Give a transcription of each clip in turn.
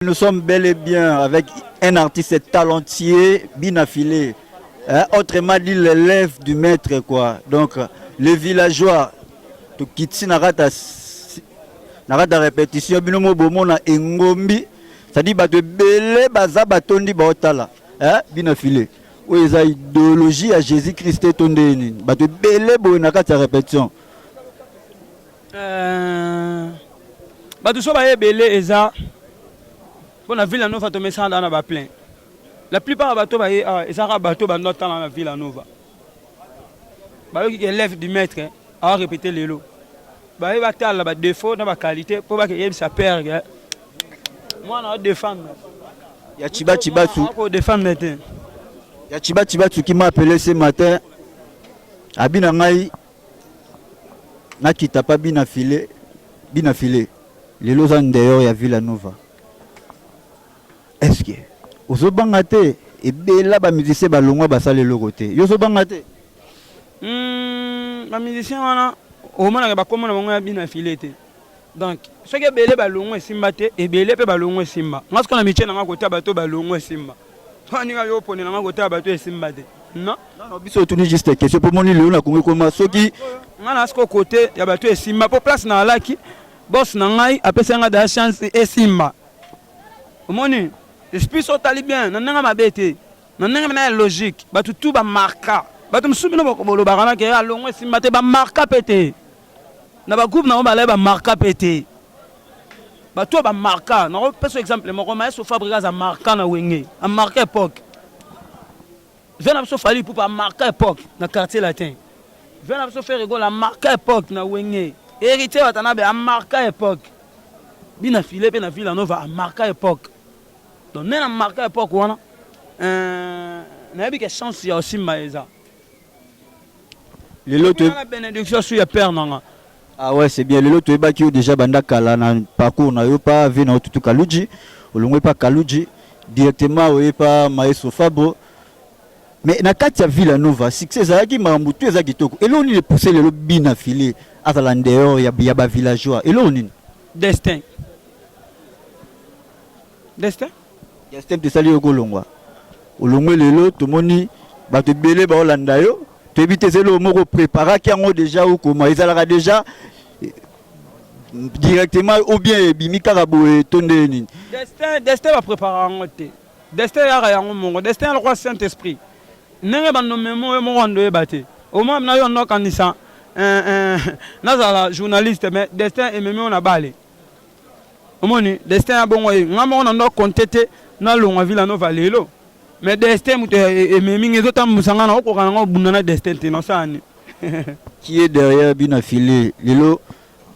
Nous sommes bel et bien avec un artiste talentueux, bien affilé. Autrement dit, l'élève du maître, quoi. Donc, les villageois, tout quitte narata répétition, binomo bomona engombi, c'est-à-dire que belé baza batondi baotala, bien affilé. Oui, ils ont idéologie à Jésus-Christ tondeni. Bato belé bo nakata répétition. Bato so ba belé eza. Bon, la ville à Nova, tu mets ça dans la plein. La plupart des bateaux, ils ont bateau dans la ville à Nova. Bah, qui élève du maître, à répéter les lots. Bah, il va faire la défaut dans la qualité pour que ça perde. Moi, on a défendre. Il y a Chiba Chibatsu. Pour défendre. Il y a Chiba Chibatsu qui m'a appelé ce matin. Abinangai, n'a qui t'a pas bien affilé. Les lots en dehors, il y a Villanova. Est-ce que vous avez et bela ba musicien ba longwa ba sale le côté yo so bangate ba musicien wana au moins ba komona bango ya bina filete donc ce que bele ba longwa simba te et bele pe ba longwa simba moi ce qu'on a mis na côté ba to ba longwa simba tani ga yo pone na côté ba to simba te non non biso tuni juste question pour moni le na kongo koma soki ngana ce côté ya ba to simba pour place na laki boss na ngai apesa nga da chance et simba omoni esprit so talibien nananga mabete nananga na logique batu tout ba marka batu msubino bokobolo bakana ke alongwe simbate ba marka pété na ba groupe na ba ba marka pété batu ba marka na peso exemple moko maestro fabrica za marka na wenge a marka époque vena so fali pour ba marka époque na quartier latin vena so faire rigolo la marka époque na wenge héritier watana be a marka époque bina filé pe na ville nova a marka époque. Donc, nous avons marqué à l'époque, nous avons eu des chances aussi. La bénédiction sur le père. Ah ouais, c'est bien. Le lot est battu déjà banda kala na parcours na yo pas venu tout Kaluji, ou l'on pas Kaluji directement ou pas Maestro Fabo. Mais na katia Villanova, succès zaki mamutu ezaki toko. Et là on est poussé le bien affilé à l'endehors ya ba villageois. Et là on est destin. Destin de sali okolongwa. Olongwe lelo tomoni bato belé ba Olanda yo. To éviter zelo moko préparer qui ont déjà ou comment ils allera déjà directement ou bien bimi karabo et tondeni. Destin va préparer en côté. Destin ya yango mongo. Destin le roi Saint-Esprit. Nenge ba nomemo e mo wando e baté. Au moins na yo no kanisa nazala journaliste mais destin et même on a balé. Omoni destin a bongo e ngamo on no contete na longa Villanova lelo. Mais destin muto e memi ngezo tam musanga na okokana ngo bunana destin te no sani. Qui est derrière bien affilé lelo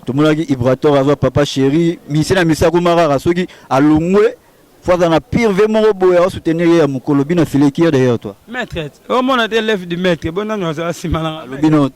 tomolaki Ibrator ava papa chéri misena misako marara soki alongwe fois dans la pire vraiment boya soutenir ya mukolo bien affilé qui est derrière toi. Maître au monde est l'élève du maître bon non ça simala. Lobino.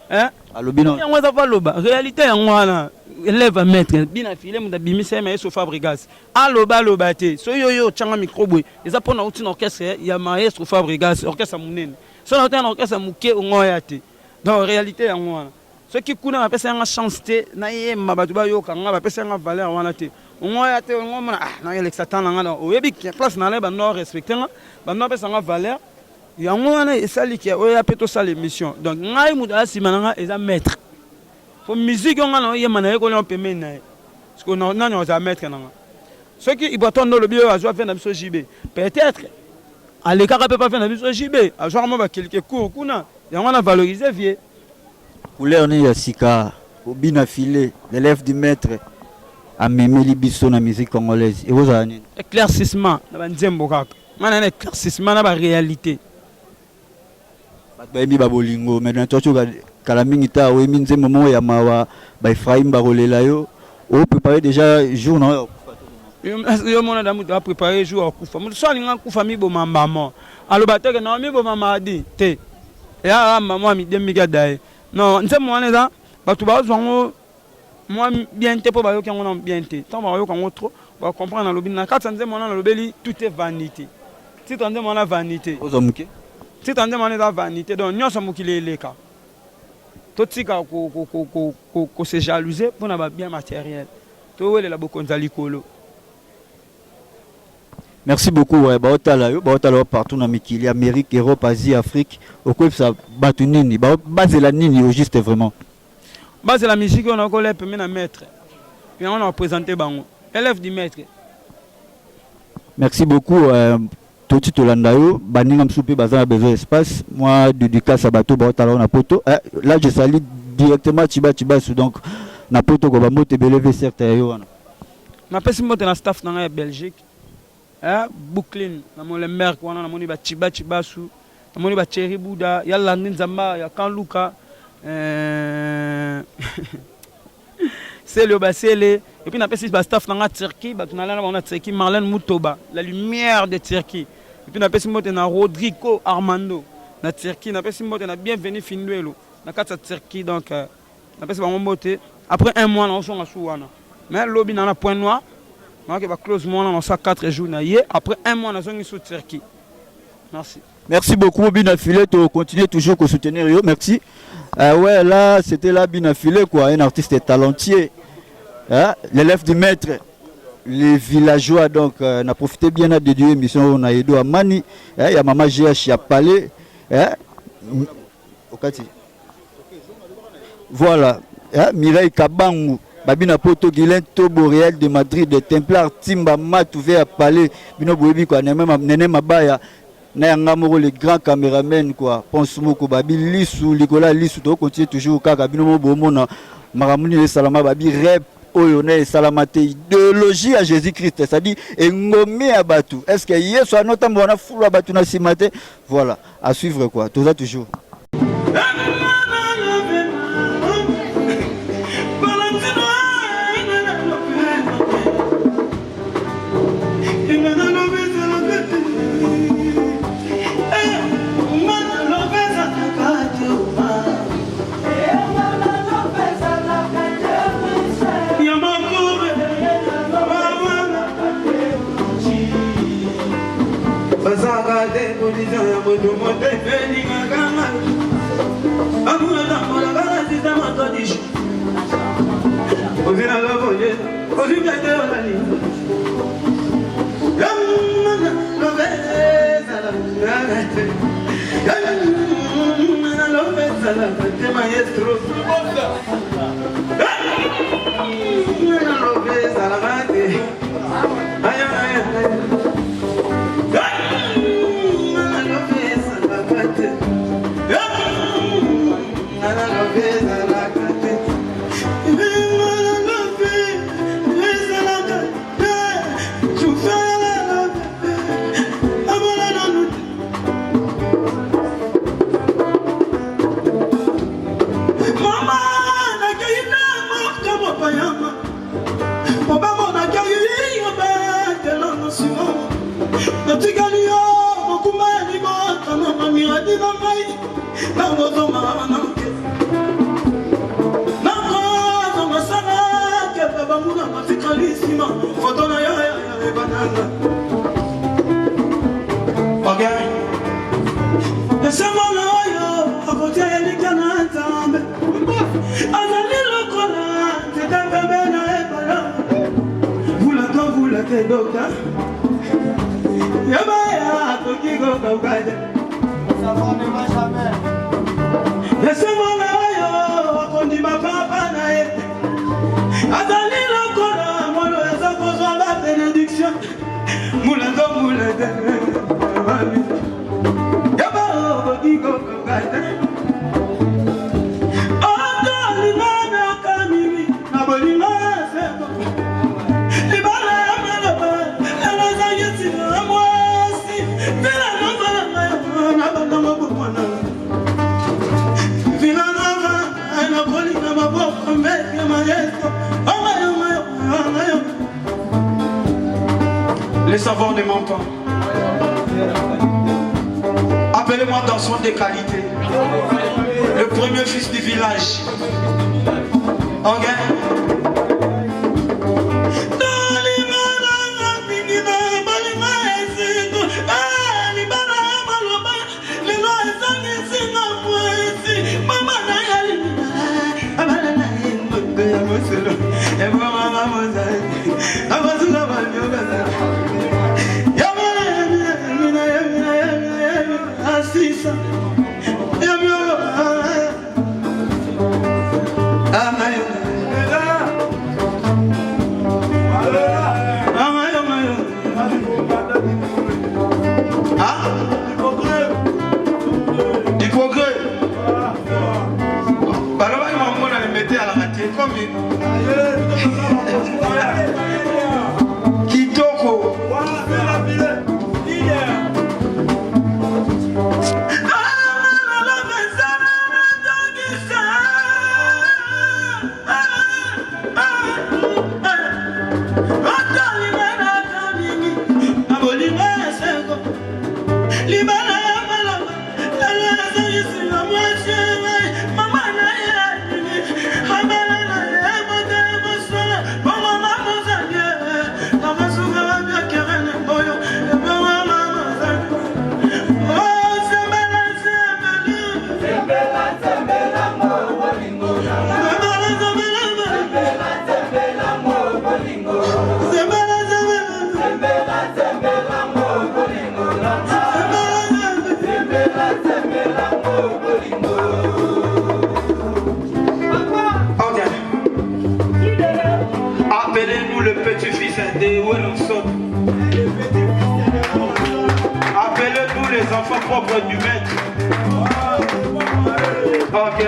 Hein? Alobino. On va pas loba réalité en wana élève maître bien affilé muta bimise maestro Fabregas aloba lobate so yoyo tchanga micro boy eza pona uti na orchestre ya maestro Fabregas orchestre munene so na tena orchestre muke ngoya te dans réalité en wana ce qui kuna apesa nga chance te na ye mabatu ba yoka nga apesa nga valeur wana te ngoya te ngomona na Alex Satan nga na oyebi place na le ba no respecter nga ba no apesa nga valeur ya ngwana esali ki oya peto sala émission donc ngai muda simananga eza maître. Pour musique on a eu mané qu'on a payé parce qu'on a nous a mettre nanga ceux qui ils battent dans le bio à jouer faire na JB peut-être à l'écart peut pas faire na JB à jouer moi quelques cours kuna et on a valorisé vieux couleur ni ya sika au bien affilé l'élève du maître a mémé libiso na musique congolaise et vous avez éclaircissement na banzembo kaka mana éclaircissement na ba réalité ba bi ba bolingo mais toi tu kala mingita o minze momo ya mawa ba Ephraim barolela yo o préparer déjà jour na yo mona da mutu a préparer jour kufa mutu so alinga kufa mi bo mambamo aloba teke na mi bo mamadi te ya maman mi dem mi gadaye non nse mo wana batu ba zongo moi bien te po ba yo ki ngona bien te tant ba yo kango trop ba comprendre na lobi na katsa nze mona na lobeli tout est vanité si tu nze mona vanité ozomuke si tu nze mona da vanité donc nyoso mukile leka totika ko se jalouser pour na bien matériel to wele la bokonza likolo Merci beaucoup. Ouais, baotala partout dans Mikili, Amérique, Europe, Asie, Afrique. Au quoi ça batu nini? Base la nini au juste vraiment. Base la musique on a collé premier maître. Et on a présenté bango. Élève du maître. Merci beaucoup. Toti Tolandayo, Baningam Soupé Bazan a besoin d'espace. Moi, dédicace à Bato baotala on a poto. Là je salue directement Chiba donc na poto ko ba mote belevé certes yo wana. Na pesi mote na staff na Belgique. Brooklyn na mo le merk wana na moni ba Chiba su na moni ba Cherry Buda ya Landin Zamba ya Kanluka c'est le basele et puis na pesi ba staff na Turquie ba tunala na Turquie Marlène Mutoba la lumière de Turquie et puis na pesi mote na Rodrigo Armando na Turquie na pesi mote na bienvenue Finduelo na kata Turquie donc na pesi ba mote après un mois na on so wana mais lobby na point noir. Donc, il va close mon 4 jours. Après un mois, nous sommes sur Turquie. Merci. Merci beaucoup, Binafilé. Tu continues toujours à soutenir. Merci. Ouais, là, c'était là, Binafilé, quoi. Un artiste talentueux. L'élève du maître, les villageois. Donc, on a profité bien de Dieu. Mission, on a aidé à Mani. Il y a Maman GH à Palais. Voilà. Mireille Kabangou. Babina Poto Guilain Tobo Réel de Madrid de Templar Timba Mat ouvert à Palais Bino Boebi quoi Nene Mabaya na ngamoro les grands caméramen quoi pense moko babi lisu likola lisu to continue toujours kaka bino mo bomona maramuni le salama babi rep oyo na salamate idéologie à Jésus-Christ c'est-à-dire engomé à batu est-ce que yeso anota mbona fulu à batu na simate voilà à suivre quoi tout ça toujours. Les savants ne mentent pas. Appelez-moi danseur de qualité. Le premier fils du village. Ok? Zoé. Baloba maman on a le mettre à la matière comme Kitoko. Appelez-nous le petit-fils de Wellington. Appelez-nous les enfants propres du maître. Ok.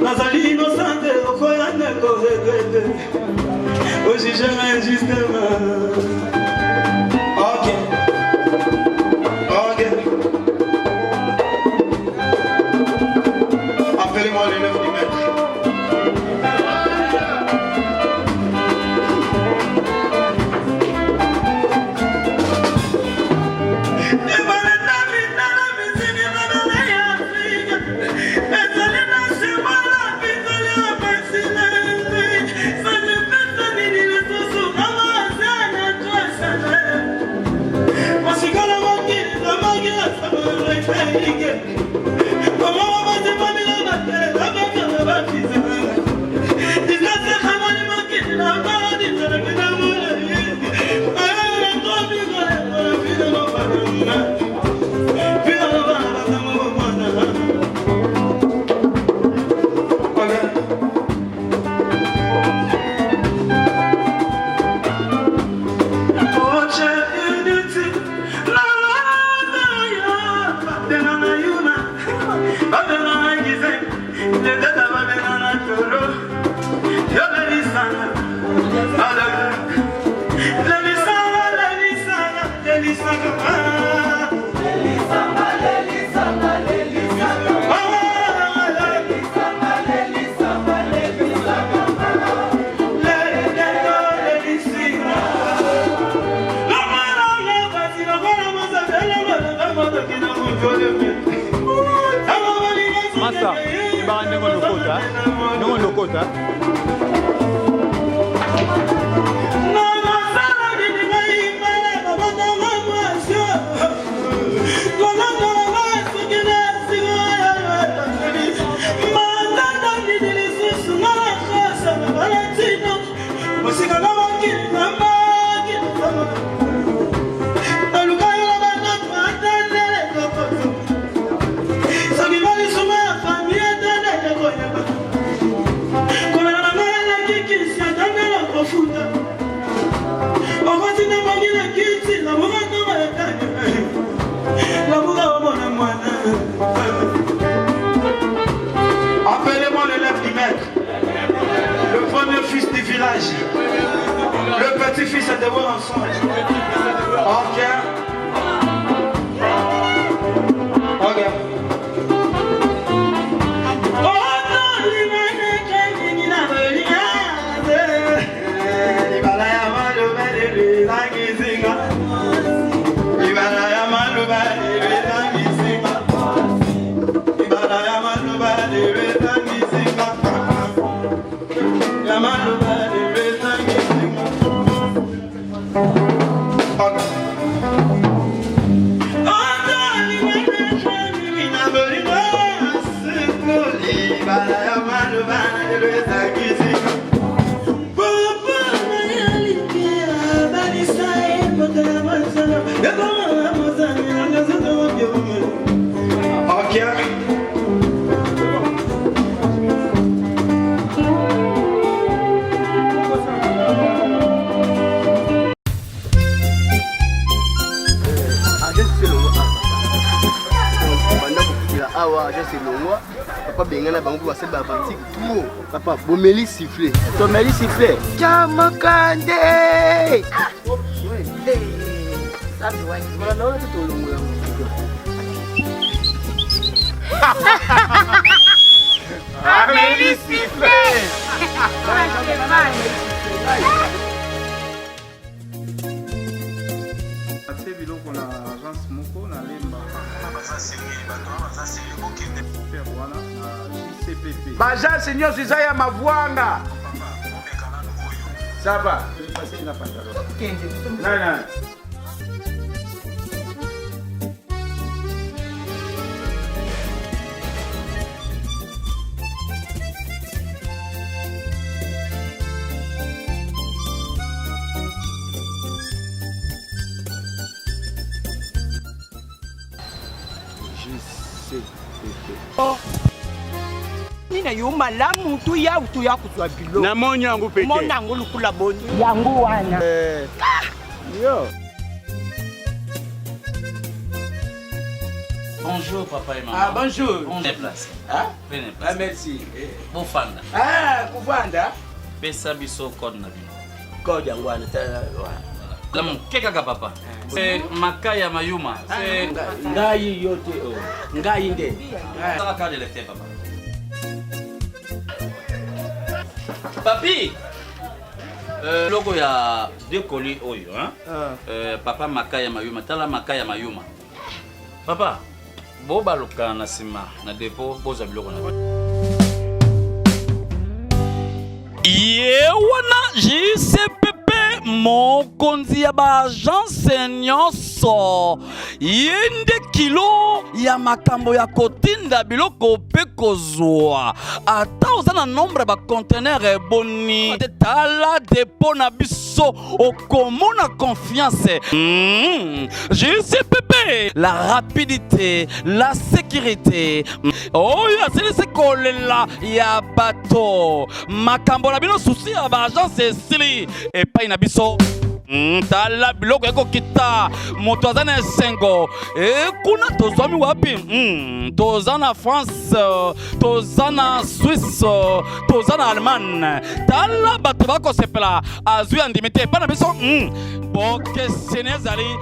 Nazali innocente, okoyane koregete. Oji jamais justement. Ok. Ok. Appelez-moi le 9 du maître. kokota. Appelez-moi l'élève du maître, le premier fils du village, le petit-fils de Wilson. Ok. Ok. Papa bengana bango ba se ba pratique tout. Papa bomeli siffler. Tomeli sifflet. Chamakande. Amélie sifflet. Ate biloko na agence moko na lemba. Bajasi nyonso eza ya mavwanga. Saba. Nana. Nina yo malamu tu ya kutwa bilo. Na monyo yangu peke. Monyo yangu lukula boni. Yangu wana. Yo. Bonjour papa et maman. Ah bonjour. Prenez place. Ah? Prenez Ah place. merci. Bofanda. Ah kuvanda. Pesa biso code na bino. Code yangu wana. Lamu kekaka papa. C'est Makaya Mayuma. C'est Ngai yote o. Ngai nde. ça carte de lecteur papa. Papi. Logo ya deux colis oyo hein. Papa Makaya Mayuma, tala Makaya Mayuma. Papa, bo baluka na sima na dépôt boza biloko na. Yewana JCPP mokonzi ya ba agence nyonso yende kilo ya makambo ya kotinda biloko pe kozwa ata oza na nombre ba conteneur eboni tala dépôt na biso okomona confiance. JCPP, la rapidité, la sécurité. Oh ya c'est kolela ya bato makambo na bino souci ya ba agence esili epai na biso. Tala biloko eko kita moto aza na esengo kuna tozwami wapi toza na France toza na Suisse toza na Allemagne tala bato bakosepela azwi andimi te epai na biso bokeseni ezali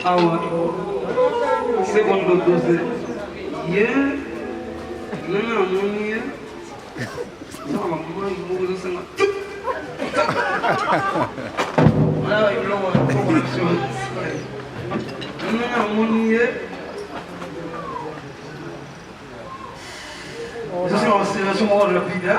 awa secondo dose ye nana amoni ye sama mama imuzo sanga ala ilongo population nana amoni ye je suis en sélection rapide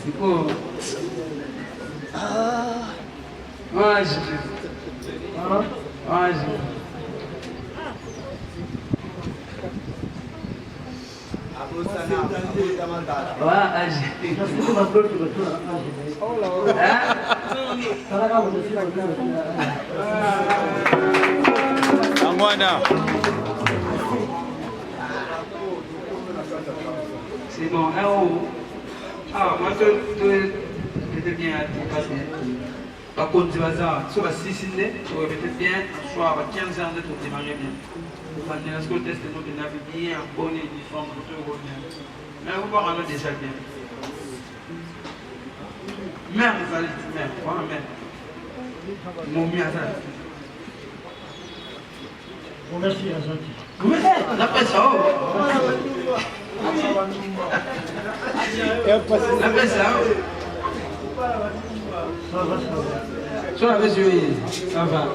C'est bon, ah, moi je bien passé. Par contre, tu vas dire, si tu vas 6 années, tu aurais peut-être bien, soit à 15 ans, tu démarrer bien. Parce que le test nous bien, en bonne uniforme, tout bien. Mais vous voir déjà bien. Merde, ça allait, merde, voilà, merde. Mon mieux, ça. Merci, Azati. Comment ça? On a fait ça, après ça, sur la mesure, ça va.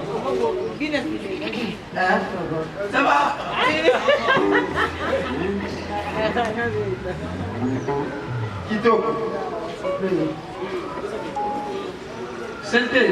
Hein? Ça va? Kitoko. Santé.